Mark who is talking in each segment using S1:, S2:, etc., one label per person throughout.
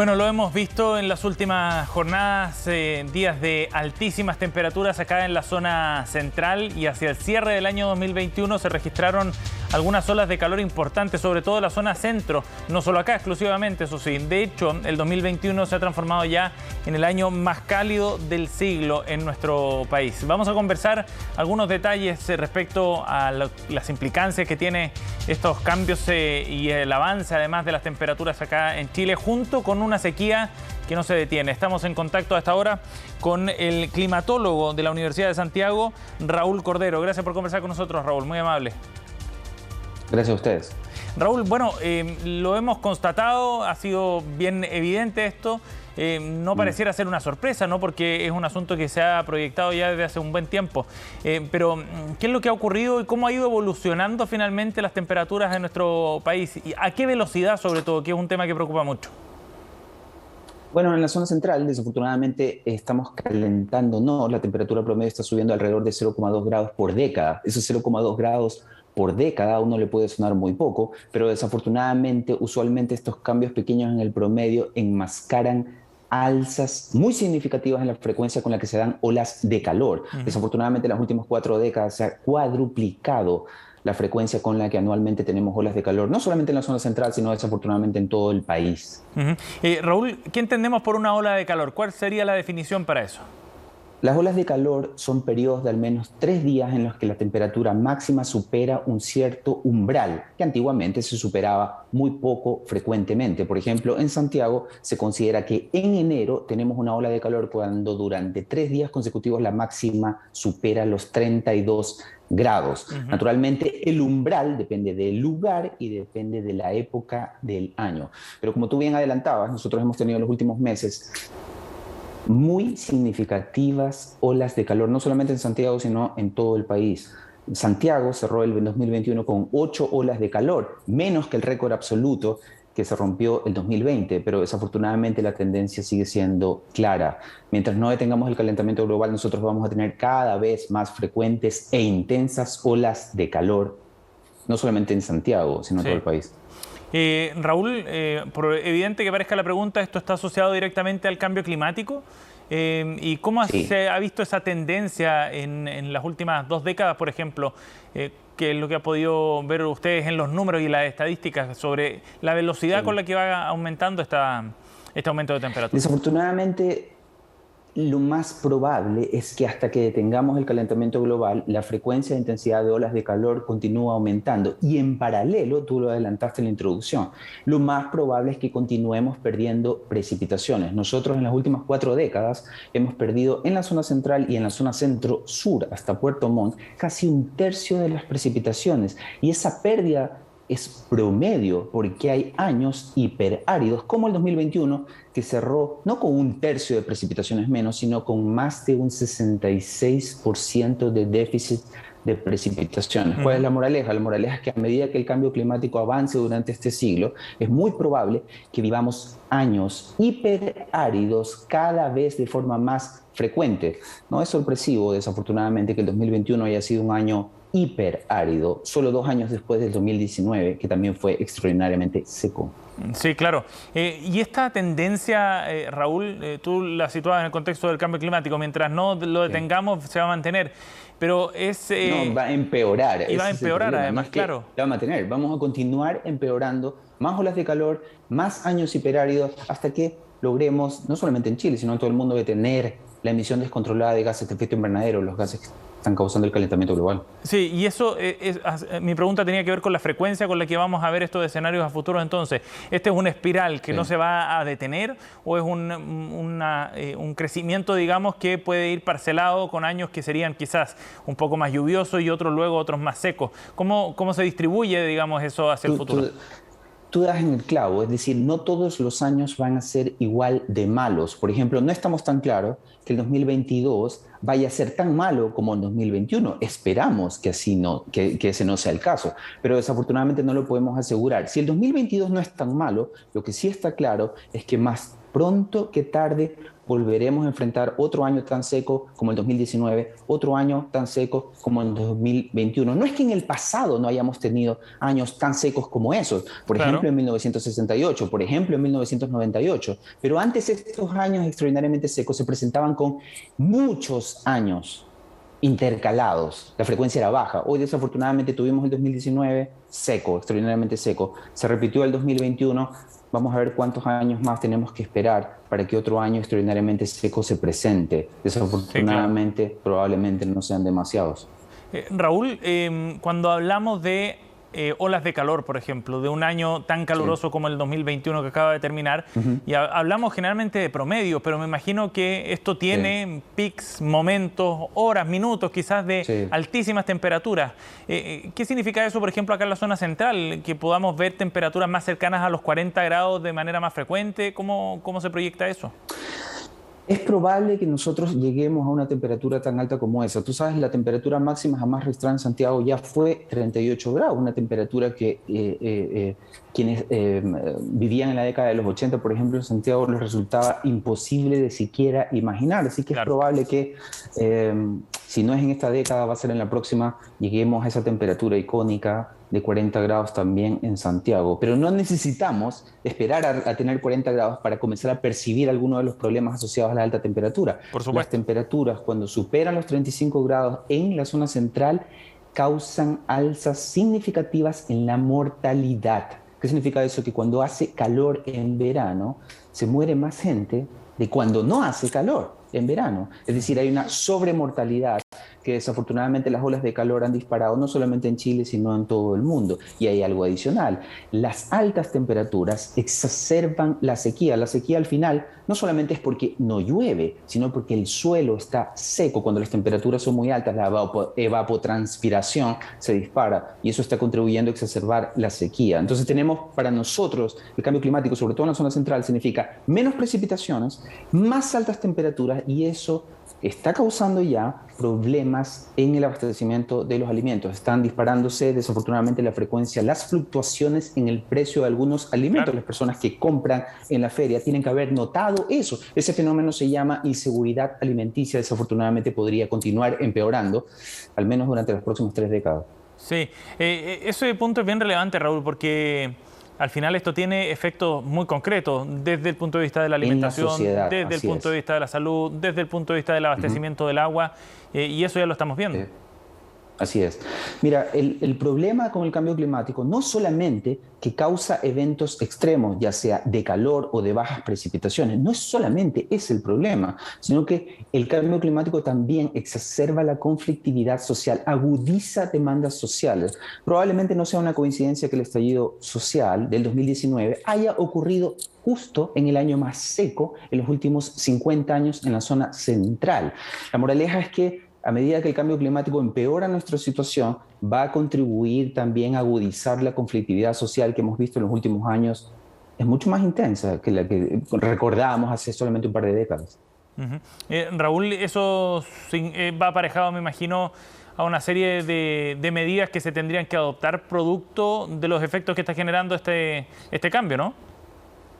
S1: Bueno, lo hemos visto en las últimas jornadas, días de altísimas temperaturas acá en la zona central, y hacia el cierre del año 2021 se registraron algunas olas de calor importantes, sobre todo en la zona centro, no solo acá exclusivamente, eso sí. De hecho, el 2021 se ha transformado ya en el año más cálido del siglo en nuestro país. Vamos a conversar algunos detalles respecto a las implicancias que tiene estos cambios y el avance además de las temperaturas acá en Chile, junto con una sequía que no se detiene. Estamos en contacto a esta hora con el climatólogo de la Universidad de Santiago, Raúl Cordero. Gracias por conversar con nosotros, Raúl, muy amable.
S2: Gracias a ustedes.
S1: Raúl, bueno, lo hemos constatado, ha sido bien evidente esto. No pareciera ser una sorpresa, ¿no? Porque es un asunto que se ha proyectado ya desde hace un buen tiempo. Pero, ¿qué es lo que ha ocurrido y cómo ha ido evolucionando finalmente las temperaturas en nuestro país? ¿Y a qué velocidad, sobre todo, que es un tema que preocupa mucho?
S2: Bueno, en la zona central, desafortunadamente, estamos calentando, no, la temperatura promedio está subiendo alrededor de 0,2 grados por década. Esos 0,2 grados por década a uno le puede sonar muy poco, pero desafortunadamente, usualmente estos cambios pequeños en el promedio enmascaran alzas muy significativas en la frecuencia con la que se dan olas de calor. Desafortunadamente, en las últimas 4 décadas se ha cuadruplicado la frecuencia con la que anualmente tenemos olas de calor, no solamente en la zona central, sino desafortunadamente en todo el país.
S1: Raúl, ¿qué entendemos por una ola de calor? ¿Cuál sería la definición para eso?
S2: Las olas de calor son periodos de al menos 3 días en los que la temperatura máxima supera un cierto umbral, que antiguamente se superaba muy poco frecuentemente. Por ejemplo, en Santiago se considera que en enero tenemos una ola de calor cuando durante 3 días consecutivos la máxima supera los 32 grados. Naturalmente, el umbral depende del lugar y depende de la época del año. Pero como tú bien adelantabas, nosotros hemos tenido en los últimos meses muy significativas olas de calor, no solamente en Santiago, sino en todo el país. Santiago cerró el 2021 con 8 olas de calor, menos que el récord absoluto que se rompió el 2020, pero desafortunadamente la tendencia sigue siendo clara. Mientras no detengamos el calentamiento global, nosotros vamos a tener cada vez más frecuentes e intensas olas de calor, no solamente en Santiago, sino en todo el país.
S1: Raúl, por evidente que parezca la pregunta, ¿esto está asociado directamente al cambio climático? ¿Y cómo se ha visto esa tendencia en las últimas 2 décadas, por ejemplo? ¿Qué es lo que ha podido ver ustedes en los números y las estadísticas sobre la velocidad con la que va aumentando este aumento de temperatura?
S2: Desafortunadamente, lo más probable es que hasta que detengamos el calentamiento global, la frecuencia e intensidad de olas de calor continúa aumentando. Y en paralelo, tú lo adelantaste en la introducción, lo más probable es que continuemos perdiendo precipitaciones. Nosotros en las últimas 4 décadas hemos perdido en la zona central y en la zona centro-sur hasta Puerto Montt casi 1/3 de las precipitaciones. Y esa pérdida es promedio porque hay años hiperáridos como el 2021 que cerró no con 1/3 de precipitaciones menos, sino con más de un 66% de déficit de precipitaciones. ¿Cuál es la moraleja? La moraleja es que a medida que el cambio climático avance durante este siglo, es muy probable que vivamos años hiperáridos cada vez de forma más frecuente. No es sorpresivo, desafortunadamente, que el 2021 haya sido un año hiperárido, solo 2 años después del 2019, que también fue extraordinariamente seco.
S1: Sí, claro. Y esta tendencia, Raúl, tú la situabas en el contexto del cambio climático. Mientras no lo detengamos, se va a mantener. Pero
S2: no, va a empeorar.
S1: Y va a empeorar, además, claro.
S2: La va a mantener. Vamos a continuar empeorando, más olas de calor, más años hiperáridos, hasta que logremos, no solamente en Chile, sino en todo el mundo, detener la emisión descontrolada de gases de efecto invernadero, los gases que están causando el calentamiento global.
S1: Sí, y eso, mi pregunta tenía que ver con la frecuencia con la que vamos a ver estos escenarios a futuro. Entonces, ¿este es una espiral que no se va a detener o es un crecimiento, digamos, que puede ir parcelado con años que serían quizás un poco más lluviosos y otros luego otros más secos? ¿Cómo se distribuye, digamos, eso hacia el futuro?
S2: Tú das en el clavo, es decir, no todos los años van a ser igual de malos. Por ejemplo, no estamos tan claros que el 2022 vaya a ser tan malo como el 2021. Esperamos que ese no sea el caso, pero desafortunadamente no lo podemos asegurar. Si el 2022 no es tan malo, lo que sí está claro es que más pronto que tarde volveremos a enfrentar otro año tan seco como el 2019, otro año tan seco como el 2021. No es que en el pasado no hayamos tenido años tan secos como esos, por ejemplo en 1968, por ejemplo en 1998, pero antes estos años extraordinariamente secos se presentaban con muchos años intercalados. La frecuencia era baja. Hoy desafortunadamente tuvimos el 2019 seco, extraordinariamente seco. Se repitió el 2021. Vamos a ver cuántos años más tenemos que esperar para que otro año extraordinariamente seco se presente. Desafortunadamente, sí, claro, probablemente no sean demasiados.
S1: Raúl, cuando hablamos de olas de calor, por ejemplo, de un año tan caluroso, sí, como el 2021 que acaba de terminar, y hablamos generalmente de promedio, pero me imagino que esto tiene pics, momentos, horas, minutos, quizás de altísimas temperaturas. ¿Qué significa eso, por ejemplo, acá en la zona central? Que podamos ver temperaturas más cercanas a los 40 grados de manera más frecuente. ¿Cómo se proyecta eso?
S2: Es probable que nosotros lleguemos a una temperatura tan alta como esa. Tú sabes, la temperatura máxima jamás registrada en Santiago ya fue 38 grados, una temperatura que quienes vivían en la década de los 80, por ejemplo, en Santiago les resultaba imposible de siquiera imaginar. Así que es probable que, si no es en esta década, va a ser en la próxima, lleguemos a esa temperatura icónica de 40 grados también en Santiago. Pero no necesitamos esperar a tener 40 grados para comenzar a percibir algunos de los problemas asociados a la alta temperatura.
S1: Por supuesto.
S2: Las temperaturas, cuando superan los 35 grados en la zona central, causan alzas significativas en la mortalidad. ¿Qué significa eso? Que cuando hace calor en verano, se muere más gente de cuando no hace calor en verano. Es decir, hay una sobremortalidad que desafortunadamente las olas de calor han disparado no solamente en Chile, sino en todo el mundo. Y hay algo adicional. Las altas temperaturas exacerban la sequía. La sequía al final no solamente es porque no llueve, sino porque el suelo está seco. Cuando las temperaturas son muy altas, la evapotranspiración se dispara y eso está contribuyendo a exacerbar la sequía. Entonces tenemos para nosotros el cambio climático, sobre todo en la zona central, significa menos precipitaciones, más altas temperaturas y eso está causando ya problemas en el abastecimiento de los alimentos. Están disparándose desafortunadamente la frecuencia, las fluctuaciones en el precio de algunos alimentos. Claro. Las personas que compran en la feria tienen que haber notado eso. Ese fenómeno se llama inseguridad alimenticia. Desafortunadamente podría continuar empeorando, al menos durante las próximas 3 décadas.
S1: Sí, ese punto es bien relevante, Raúl, porque al final esto tiene efectos muy concretos desde el punto de vista de la alimentación, desde el punto de vista de la salud, desde el punto de vista del abastecimiento del agua, y eso ya lo estamos viendo.
S2: Así es. Mira, el problema con el cambio climático no solamente que causa eventos extremos, ya sea de calor o de bajas precipitaciones, no es solamente ese el problema, sino que el cambio climático también exacerba la conflictividad social, agudiza demandas sociales. Probablemente no sea una coincidencia que el estallido social del 2019 haya ocurrido justo en el año más seco en los últimos 50 años en la zona central. La moraleja es que a medida que el cambio climático empeora nuestra situación, va a contribuir también a agudizar la conflictividad social que hemos visto en los últimos años. Es mucho más intensa que la que recordábamos hace solamente un par de décadas.
S1: Raúl, eso va aparejado, me imagino, a una serie de medidas que se tendrían que adoptar producto de los efectos que está generando este cambio, ¿no?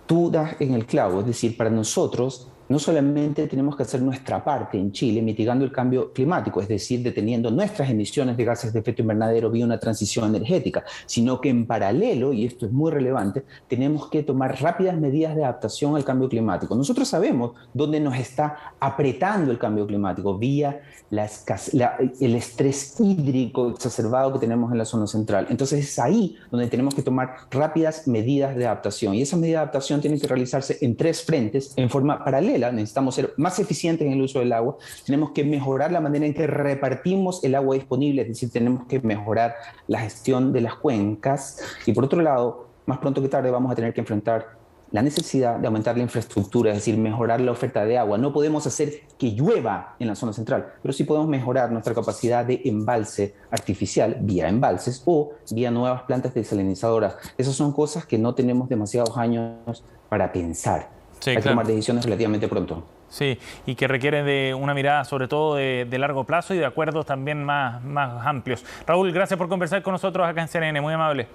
S2: Tú das en el clavo, es decir, para nosotros no solamente tenemos que hacer nuestra parte en Chile mitigando el cambio climático, es decir, deteniendo nuestras emisiones de gases de efecto invernadero vía una transición energética, sino que en paralelo, y esto es muy relevante, tenemos que tomar rápidas medidas de adaptación al cambio climático. Nosotros sabemos dónde nos está apretando el cambio climático, vía el estrés hídrico exacerbado que tenemos en la zona central. Entonces es ahí donde tenemos que tomar rápidas medidas de adaptación, y esas medidas de adaptación tienen que realizarse en 3 frentes en forma paralela. Necesitamos ser más eficientes en el uso del agua, tenemos que mejorar la manera en que repartimos el agua disponible, es decir, tenemos que mejorar la gestión de las cuencas y por otro lado, más pronto que tarde vamos a tener que enfrentar la necesidad de aumentar la infraestructura, es decir, mejorar la oferta de agua. No podemos hacer que llueva en la zona central, pero sí podemos mejorar nuestra capacidad de embalse artificial vía embalses o vía nuevas plantas desalinizadoras. Esas son cosas que no tenemos demasiados años para pensar. Sí, hay que tomar decisiones relativamente pronto.
S1: Sí, y que requiere de una mirada sobre todo de largo plazo y de acuerdos también más amplios. Raúl, gracias por conversar con nosotros acá en CNN, muy amable.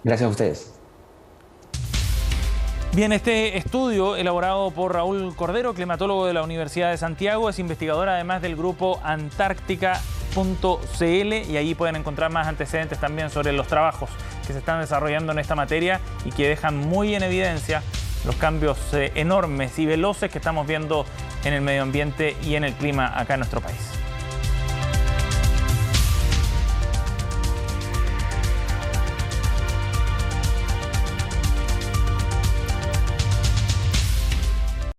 S2: Gracias a ustedes.
S1: Bien, este estudio elaborado por Raúl Cordero, climatólogo de la Universidad de Santiago, es investigador además del grupo Antártica.cl, y allí pueden encontrar más antecedentes también sobre los trabajos que se están desarrollando en esta materia y que dejan muy en evidencia los cambios enormes y veloces que estamos viendo en el medio ambiente y en el clima acá en nuestro país.